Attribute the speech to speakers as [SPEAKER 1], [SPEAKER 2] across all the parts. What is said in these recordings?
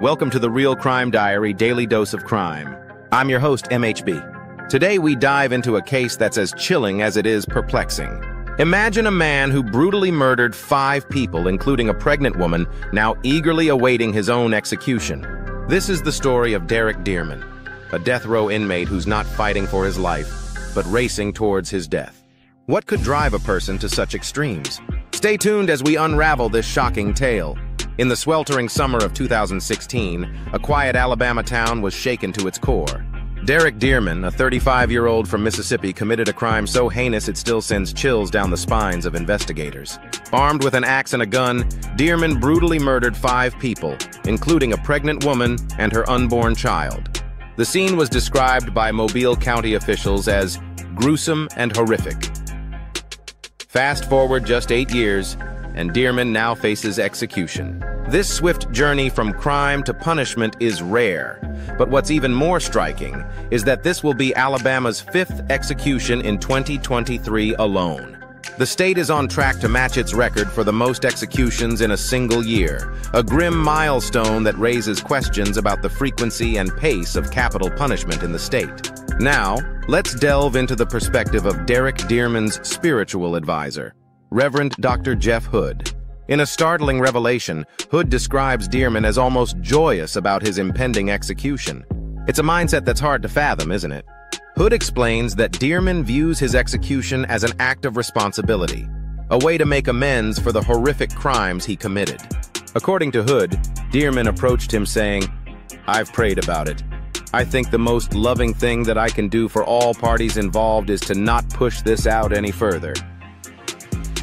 [SPEAKER 1] Welcome to the Real Crime Diary Daily Dose of Crime. I'm your host, MHB. Today we dive into a case that's as chilling as it is perplexing. Imagine a man who brutally murdered 5 people, including a pregnant woman, now eagerly awaiting his own execution. This is the story of Derek Dearman, a death row inmate who's not fighting for his life, but racing towards his death. What could drive a person to such extremes? Stay tuned as we unravel this shocking tale. In the sweltering summer of 2016, a quiet Alabama town was shaken to its core. Derek Dearman, a 35-year-old from Mississippi, committed a crime so heinous it still sends chills down the spines of investigators. Armed with an axe and a gun, Dearman brutally murdered 5 people, including a pregnant woman and her unborn child. The scene was described by Mobile County officials as gruesome and horrific. Fast forward just 8 years, and Dearman now faces execution. This swift journey from crime to punishment is rare, but what's even more striking is that this will be Alabama's 5th execution in 2023 alone. The state is on track to match its record for the most executions in a single year, a grim milestone that raises questions about the frequency and pace of capital punishment in the state. Now, let's delve into the perspective of Derek Dearman's spiritual advisor, Reverend Dr. Jeff Hood. In a startling revelation, Hood describes Dearman as almost joyous about his impending execution. It's a mindset that's hard to fathom, isn't it? Hood explains that Dearman views his execution as an act of responsibility, a way to make amends for the horrific crimes he committed. According to Hood, Dearman approached him saying, "I've prayed about it. I think the most loving thing that I can do for all parties involved is to not push this out any further."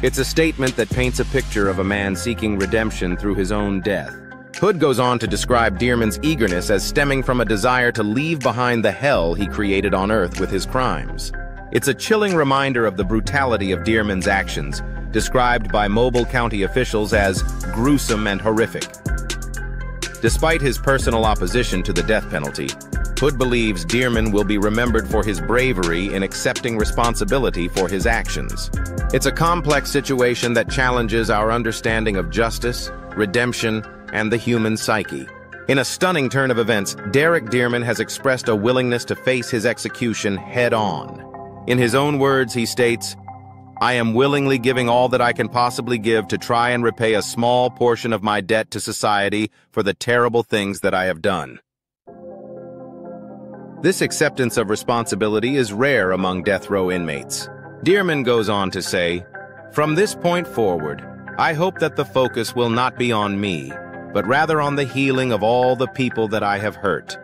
[SPEAKER 1] It's a statement that paints a picture of a man seeking redemption through his own death. Hood goes on to describe Dearman's eagerness as stemming from a desire to leave behind the hell he created on Earth with his crimes. It's a chilling reminder of the brutality of Dearman's actions, described by Mobile County officials as gruesome and horrific. Despite his personal opposition to the death penalty, Hood believes Dearman will be remembered for his bravery in accepting responsibility for his actions. It's a complex situation that challenges our understanding of justice, redemption, and the human psyche. In a stunning turn of events, Derek Dearman has expressed a willingness to face his execution head-on. In his own words, he states, "I am willingly giving all that I can possibly give to try and repay a small portion of my debt to society for the terrible things that I have done." This acceptance of responsibility is rare among death row inmates. Dearman goes on to say, "From this point forward, I hope that the focus will not be on me, but rather on the healing of all the people that I have hurt."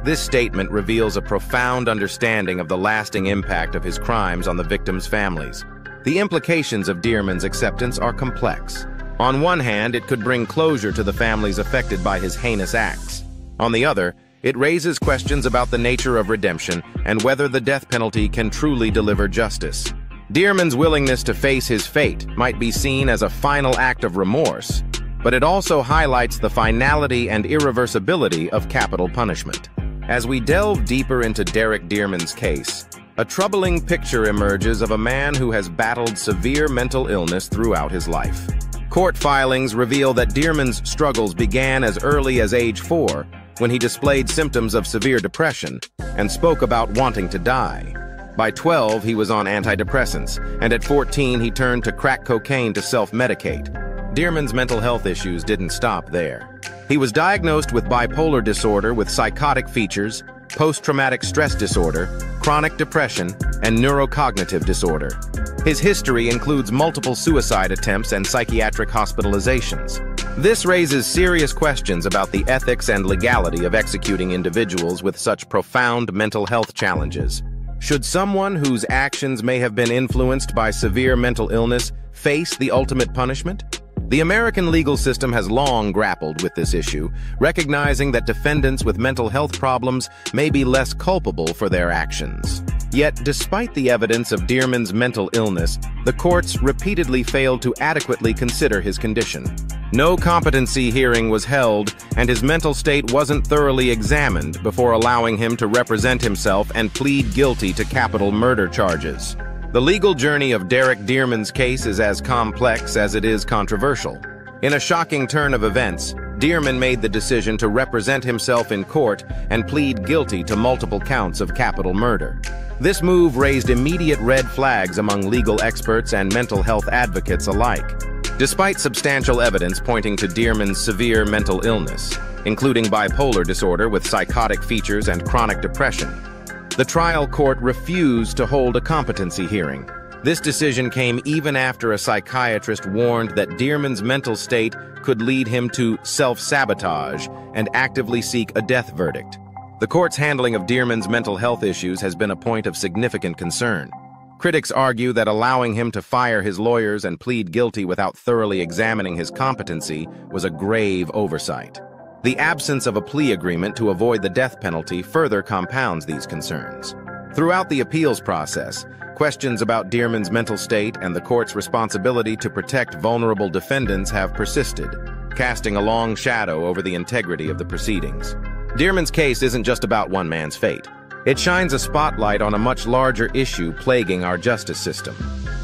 [SPEAKER 1] This statement reveals a profound understanding of the lasting impact of his crimes on the victims' families. The implications of Dearman's acceptance are complex. On one hand, it could bring closure to the families affected by his heinous acts. On the other, it raises questions about the nature of redemption and whether the death penalty can truly deliver justice. Dearman's willingness to face his fate might be seen as a final act of remorse, but it also highlights the finality and irreversibility of capital punishment. As we delve deeper into Derek Dearman's case, a troubling picture emerges of a man who has battled severe mental illness throughout his life. Court filings reveal that Dearman's struggles began as early as age 4, when he displayed symptoms of severe depression and spoke about wanting to die. By 12, he was on antidepressants, and at 14, he turned to crack cocaine to self-medicate. Dearman's mental health issues didn't stop there. He was diagnosed with bipolar disorder with psychotic features, post-traumatic stress disorder, chronic depression, and neurocognitive disorder. His history includes multiple suicide attempts and psychiatric hospitalizations. This raises serious questions about the ethics and legality of executing individuals with such profound mental health challenges. Should someone whose actions may have been influenced by severe mental illness face the ultimate punishment? The American legal system has long grappled with this issue, recognizing that defendants with mental health problems may be less culpable for their actions. Yet, despite the evidence of Dearman's mental illness, the courts repeatedly failed to adequately consider his condition. No competency hearing was held, and his mental state wasn't thoroughly examined before allowing him to represent himself and plead guilty to capital murder charges. The legal journey of Derek Dearman's case is as complex as it is controversial. In a shocking turn of events, Dearman made the decision to represent himself in court and plead guilty to multiple counts of capital murder. This move raised immediate red flags among legal experts and mental health advocates alike. Despite substantial evidence pointing to Dearman's severe mental illness, including bipolar disorder with psychotic features and chronic depression, the trial court refused to hold a competency hearing. This decision came even after a psychiatrist warned that Dearman's mental state could lead him to self-sabotage and actively seek a death verdict. The court's handling of Dearman's mental health issues has been a point of significant concern. Critics argue that allowing him to fire his lawyers and plead guilty without thoroughly examining his competency was a grave oversight. The absence of a plea agreement to avoid the death penalty further compounds these concerns. Throughout the appeals process, questions about Dearman's mental state and the court's responsibility to protect vulnerable defendants have persisted, casting a long shadow over the integrity of the proceedings. Dearman's case isn't just about one man's fate. It shines a spotlight on a much larger issue plaguing our justice system.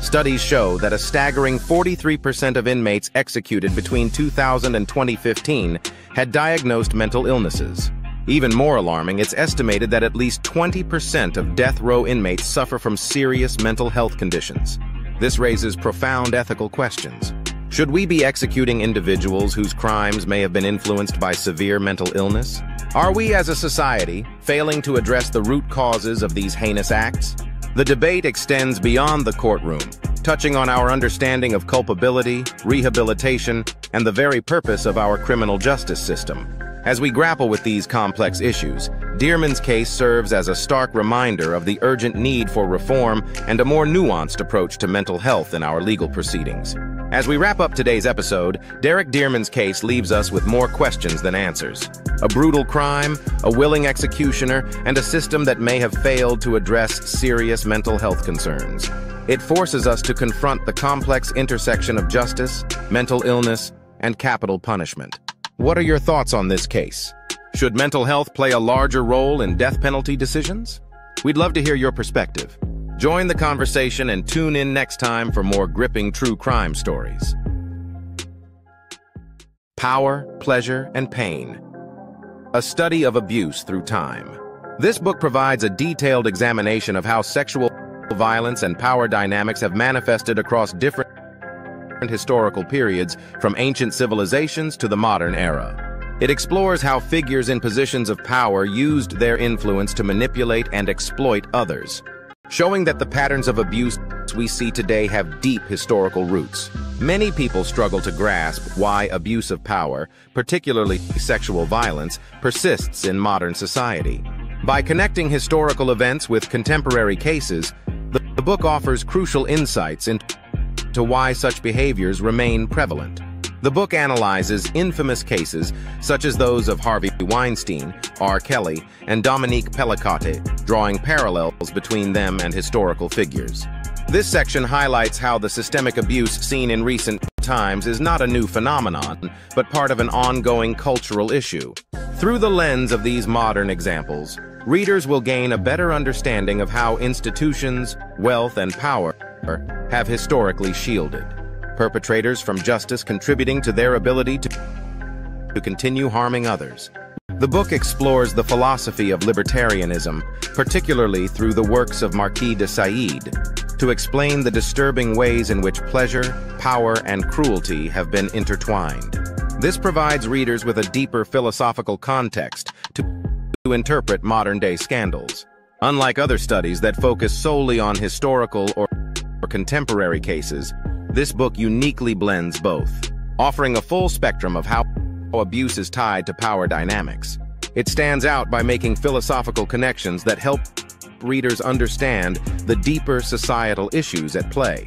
[SPEAKER 1] Studies show that a staggering 43% of inmates executed between 2000 and 2015 had diagnosed mental illnesses. Even more alarming, it's estimated that at least 20% of death row inmates suffer from serious mental health conditions. This raises profound ethical questions. Should we be executing individuals whose crimes may have been influenced by severe mental illness? Are we as a society failing to address the root causes of these heinous acts? The debate extends beyond the courtroom, touching on our understanding of culpability, rehabilitation, and the very purpose of our criminal justice system. As we grapple with these complex issues, Dearman's case serves as a stark reminder of the urgent need for reform and a more nuanced approach to mental health in our legal proceedings. As we wrap up today's episode, Derek Dearman's case leaves us with more questions than answers. A brutal crime, a willing executioner, and a system that may have failed to address serious mental health concerns. It forces us to confront the complex intersection of justice, mental illness, and capital punishment. What are your thoughts on this case? Should mental health play a larger role in death penalty decisions? We'd love to hear your perspective. Join the conversation and tune in next time for more gripping true crime stories. Power, Pleasure, and Pain. A study of abuse through time. This book provides a detailed examination of how sexual violence and power dynamics have manifested across different historical periods, from ancient civilizations to the modern era. It explores how figures in positions of power used their influence to manipulate and exploit others, showing that the patterns of abuse we see today have deep historical roots. Many people struggle to grasp why abuse of power, particularly sexual violence, persists in modern society. By connecting historical events with contemporary cases, the book offers crucial insights into why such behaviors remain prevalent. The book analyzes infamous cases such as those of Harvey Weinstein, R. Kelly, and Dominique Pellicotte, drawing parallels between them and historical figures. This section highlights how the systemic abuse seen in recent times is not a new phenomenon, but part of an ongoing cultural issue. Through the lens of these modern examples, readers will gain a better understanding of how institutions, wealth, and power have historically shielded perpetrators from justice, contributing to their ability to continue harming others. The book explores the philosophy of libertarianism, particularly through the works of Marquis de Sade, to explain the disturbing ways in which pleasure, power, and cruelty have been intertwined. This provides readers with a deeper philosophical context to interpret modern-day scandals. Unlike other studies that focus solely on historical or contemporary cases, this book uniquely blends both, offering a full spectrum of how abuse is tied to power dynamics. It stands out by making philosophical connections that help readers understand the deeper societal issues at play.